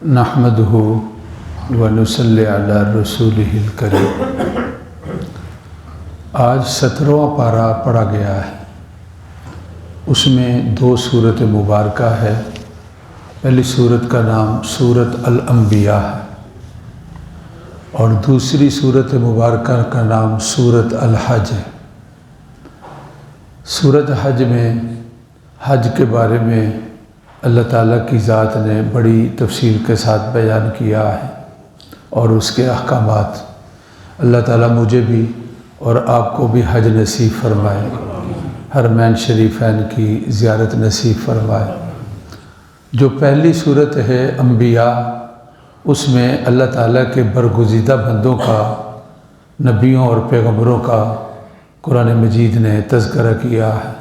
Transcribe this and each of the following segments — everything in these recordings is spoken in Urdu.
نحمدہ ونصلی علی رسولہ الکریم۔ آج 17واں پارہ پڑھا گیا ہے، اس میں 2 سورت مبارکہ ہے۔ پہلی سورت کا نام سورت الانبیاء ہے اور دوسری سورت مبارکہ کا نام سورت الحج ہے۔ سورت حج میں حج کے بارے میں اللہ تعالیٰ کی ذات نے بڑی تفصیل کے ساتھ بیان کیا ہے اور اس کے احکامات۔ اللہ تعالیٰ مجھے بھی اور آپ کو بھی حج نصیب فرمائے، حرمین شریفین کی زیارت نصیب فرمائے۔ جو پہلی صورت ہے انبیاء، اس میں اللہ تعالیٰ کے برگزیدہ بندوں کا، نبیوں اور پیغمبروں کا قرآن مجید نے تذکرہ کیا ہے۔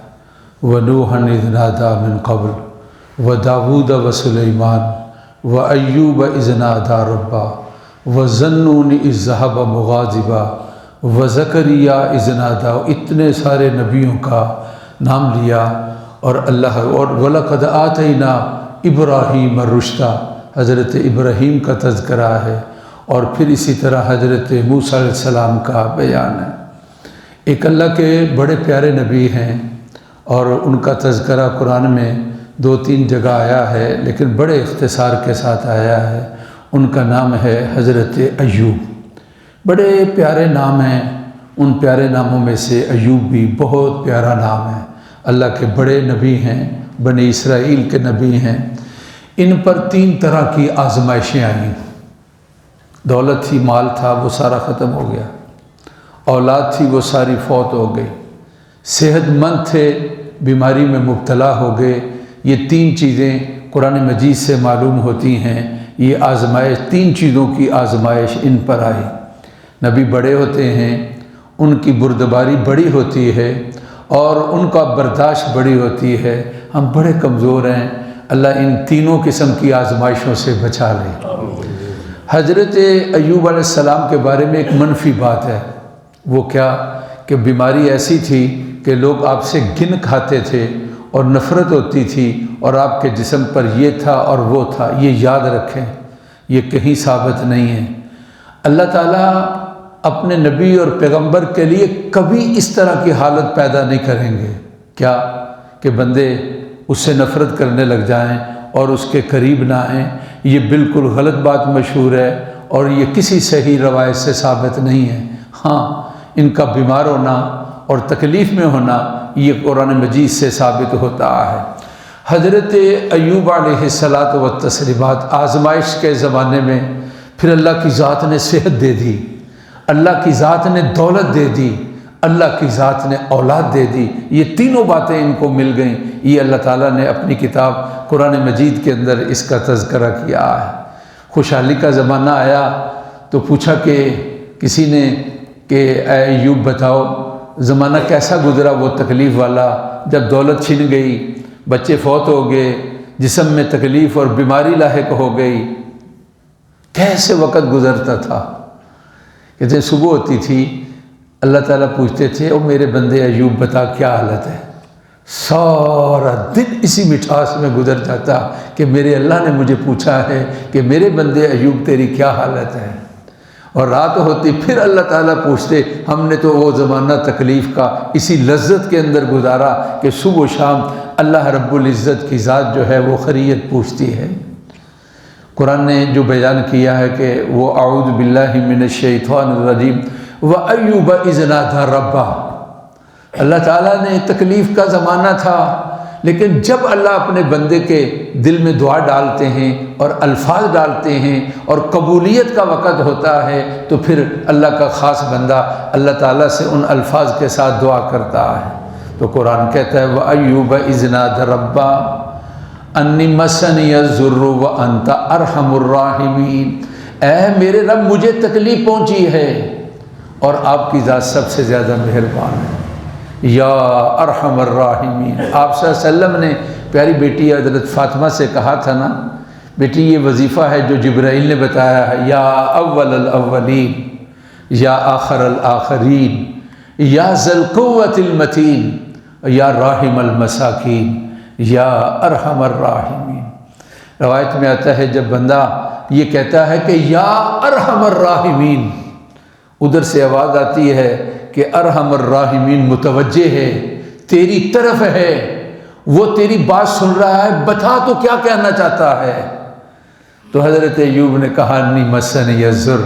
وَنُوحًا إِذْ نَادَىٰ مِن قَبْلُ وَدَاوُودَ وَسُلَيْمَانَ وَأَيُّوبَ إِذْ نَادَىٰ رَبَّهُ وَظَنُّونِ إِذْ ذَهَبَ مُغَاضِبًا وَزَكَرِيَّا إِذْ نَادَىٰ۔ اتنے سارے نبیوں کا نام لیا اور اللہ اور وَلَقَدْ آتَيْنَا إِبْرَاهِيمَ الرُّشْدَ، حضرت ابراہیم کا تذکرہ ہے، اور پھر اسی طرح حضرت موسیٰ علیہ السلام کا بیان ہے۔ ایک اللہ کے بڑے پیارے نبی ہیں اور ان کا تذکرہ قرآن میں 2-3 جگہ آیا ہے، لیکن بڑے اختصار کے ساتھ آیا ہے۔ ان کا نام ہے حضرت ایوب۔ بڑے پیارے نام ہیں، ان پیارے ناموں میں سے ایوب بھی بہت پیارا نام ہے۔ اللہ کے بڑے نبی ہیں، بنی اسرائیل کے نبی ہیں۔ ان پر 3 طرح کی آزمائشیں آئیں۔ دولت تھی، مال تھا، وہ سارا ختم ہو گیا۔ اولاد تھی، وہ ساری فوت ہو گئی۔ صحت مند تھے، بیماری میں مبتلا ہو گئے۔ یہ 3 چیزیں قرآن مجید سے معلوم ہوتی ہیں۔ یہ آزمائش، 3 چیزوں کی آزمائش ان پر آئی۔ نبی بڑے ہوتے ہیں، ان کی بردباری بڑی ہوتی ہے اور ان کا برداشت بڑی ہوتی ہے۔ ہم بڑے کمزور ہیں، اللہ ان تینوں قسم کی آزمائشوں سے بچا لے۔ حضرت ایوب علیہ السلام کے بارے میں ایک منفی بات ہے، وہ کیا کہ بیماری ایسی تھی کہ لوگ آپ سے گن کھاتے تھے اور نفرت ہوتی تھی، اور آپ کے جسم پر یہ تھا اور وہ تھا۔ یہ یاد رکھیں، یہ کہیں ثابت نہیں ہے۔ اللہ تعالیٰ اپنے نبی اور پیغمبر کے لیے کبھی اس طرح کی حالت پیدا نہیں کریں گے، کیا کہ بندے اس سے نفرت کرنے لگ جائیں اور اس کے قریب نہ آئیں۔ یہ بالکل غلط بات مشہور ہے اور یہ کسی صحیح روایت سے ثابت نہیں ہے۔ ہاں، ان کا بیمار ہونا اور تکلیف میں ہونا یہ قرآن مجید سے ثابت ہوتا ہے۔ حضرت ایوب علیہ الصلاۃ والتسلیمات آزمائش کے زمانے میں پھر اللہ کی ذات نے صحت دے دی، اللہ کی ذات نے دولت دے دی، اللہ کی ذات نے اولاد دے دی۔ یہ تینوں باتیں ان کو مل گئیں۔ یہ اللہ تعالیٰ نے اپنی کتاب قرآن مجید کے اندر اس کا تذکرہ کیا ہے۔ خوشحالی کا زمانہ آیا تو پوچھا کہ کسی نے کہ اے ایوب بتاؤ زمانہ کیسا گزرا وہ تکلیف والا، جب دولت چھن گئی، بچے فوت ہو گئے، جسم میں تکلیف اور بیماری لاحق ہو گئی، کیسے وقت گزرتا تھا؟ کہتے ہیں صبح ہوتی تھی، اللہ تعالیٰ پوچھتے تھے او میرے بندے ایوب بتا کیا حالت ہے؟ سارا دن اسی مٹھاس میں گزر جاتا کہ میرے اللہ نے مجھے پوچھا ہے کہ میرے بندے ایوب تیری کیا حالت ہے؟ اور رات ہوتی پھر اللہ تعالیٰ پوچھتے، ہم نے تو وہ زمانہ تکلیف کا اسی لذت کے اندر گزارا کہ صبح و شام اللہ رب العزت کی ذات جو ہے وہ خیریت پوچھتی ہے۔ قرآن نے جو بیان کیا ہے کہ وہ اعوذ باللہ من الشیطان الرجیم وَأَيُّوبَ إِذْ نَادَىٰ رَبَّهُ۔ اللہ تعالیٰ نے تکلیف کا زمانہ تھا، لیکن جب اللہ اپنے بندے کے دل میں دعا ڈالتے ہیں اور الفاظ ڈالتے ہیں اور قبولیت کا وقت ہوتا ہے تو پھر اللہ کا خاص بندہ اللہ تعالیٰ سے ان الفاظ کے ساتھ دعا کرتا ہے۔ تو قرآن کہتا ہے وَأَيُّوبَ إِذْ نَادَىٰ رَبَّهُ أَنِّي مَسَّنِيَ الضُّرُّ وَأَنْتَ أَرْحَمُ الرَّاحِمِينَ۔ اے میرے رب مجھے تکلیف پہنچی ہے اور آپ کی ذات سب سے زیادہ مہربان ہے۔ یا ارحم الراحمین۔ آپ صلی اللہ علیہ وسلم نے پیاری بیٹی حضرت فاطمہ سے کہا تھا نا، بیٹی یہ وظیفہ ہے جو جبرائیل نے بتایا ہے، یا اول الاولین یا آخر الآخرین یا ذی القوۃ المتین یا راحم المساکین یا ارحم الراحمین۔ روایت میں آتا ہے جب بندہ یہ کہتا ہے کہ یا ارحم الراحمین، ادھر سے آواز آتی ہے کہ ارحم الراحمین متوجہ ہے، تیری طرف ہے، وہ تیری بات سن رہا ہے، بتا تو کیا کہنا چاہتا ہے۔ تو حضرت ایوب نے کہا انی مسنی الضر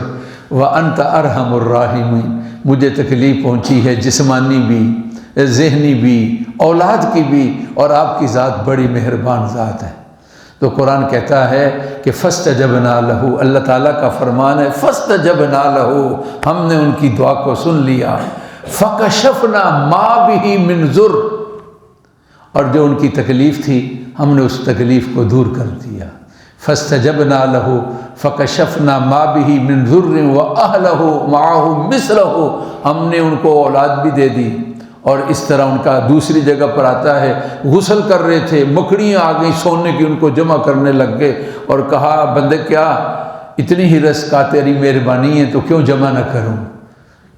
وانت ارحم الراحمین، مجھے تکلیف پہنچی ہے جسمانی بھی، ذہنی بھی، اولاد کی بھی، اور آپ کی ذات بڑی مہربان ذات ہے۔ تو قرآن کہتا ہے کہ فاستجبنا لہ، اللہ تعالیٰ کا فرمان ہے فاستجبنا لہ، ہم نے ان کی دعا کو سن لیا، فکشفنا ما بہ من ضر، اور جو ان کی تکلیف تھی ہم نے اس تکلیف کو دور کر دیا۔ فاستجبنا لہ فکشفنا ما بہ من ضر واہلہ معہ مثلہ، ہم نے ان کو اولاد بھی دے دی، اور اس طرح ان کا دوسری جگہ پر آتا ہے غسل کر رہے تھے، مکڑیاں آ گئیں سونے کی، ان کو جمع کرنے لگ گئے، اور کہا بندے کیا اتنی ہی رزق کا تیری مہربانی ہے تو کیوں جمع نہ کروں؟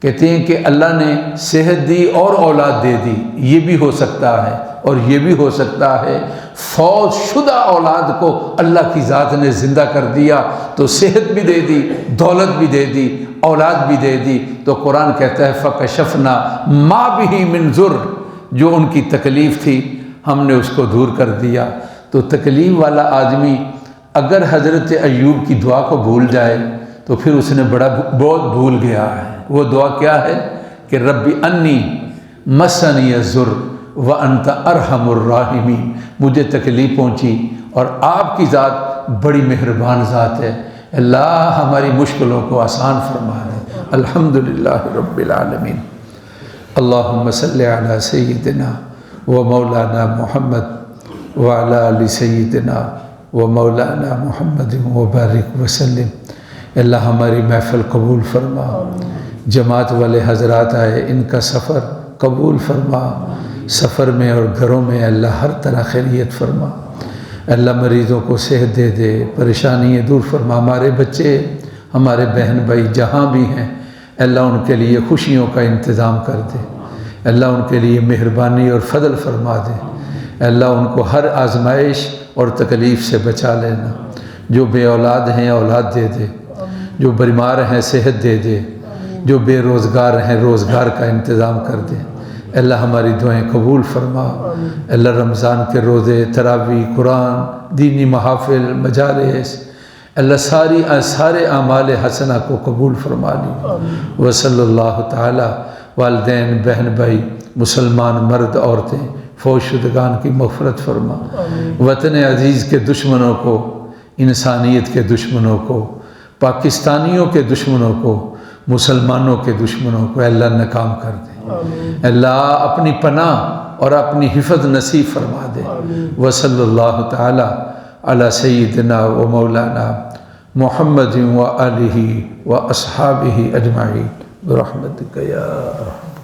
کہتے ہیں کہ اللہ نے صحت دی اور اولاد دے دی، یہ بھی ہو سکتا ہے، اور یہ بھی ہو سکتا ہے فوت شدہ اولاد کو اللہ کی ذات نے زندہ کر دیا، تو صحت بھی دے دی، دولت بھی دے دی، اولاد بھی دے دی۔ تو قرآن کہتا ہے فکشفنا ما بہ من ضر، جو ان کی تکلیف تھی ہم نے اس کو دور کر دیا۔ تو تکلیف والا آدمی اگر حضرت ایوب کی دعا کو بھول جائے تو پھر اس نے بہت بھول گیا ہے۔ وہ دعا کیا ہے کہ رب انی مسنی الضر وانت ارحم الراحمین، مجھے تکلیف پہنچی اور آپ کی ذات بڑی مہربان ذات ہے، اللہ ہماری مشکلوں کو آسان فرما دے۔ الحمدللہ رب العالمین۔ اللہم صلی علی سیدنا و مولانا محمد وعلی آل سیدنا و مولانا محمد وبارک وسلم۔ اللہ ہماری محفل قبول فرما، جماعت والے حضرات آئے ان کا سفر قبول فرما، سفر میں اور گھروں میں اللہ ہر طرح خیریت فرما، اللہ مریضوں کو صحت دے دے، پریشانیاں دور فرما، ہمارے بچے ہمارے بہن بھائی جہاں بھی ہیں اللہ ان کے لیے خوشیوں کا انتظام کر دے، اللہ ان کے لیے مہربانی اور فضل فرما دے، اللہ ان کو ہر آزمائش اور تکلیف سے بچا لینا، جو بے اولاد ہیں اولاد دے دے، جو بیمار ہیں صحت دے دے، جو بے روزگار ہیں روزگار کا انتظام کر دے۔ اللہ ہماری دعائیں قبول فرما، اللہ رمضان کے روزے، تراویح، قرآن، دینی محافل، مجالس، اللہ سارے اعمال حسنہ کو قبول فرما لی۔ وصلی اللہ تعالی، والدین، بہن بھائی، مسلمان مرد عورتیں، فوت شدگان کی مغفرت فرما، وطن عزیز کے دشمنوں کو، انسانیت کے دشمنوں کو، پاکستانیوں کے دشمنوں کو، مسلمانوں کے دشمنوں کو اللہ ناکام کر دے، اللہ اپنی پناہ اور اپنی حفظ نصیب فرما دے۔ وصلی اللہ تعالی علی سیدنا و مولانا محمد و آلہ و اصحابہ اجمعین برحمتک یا ارحم۔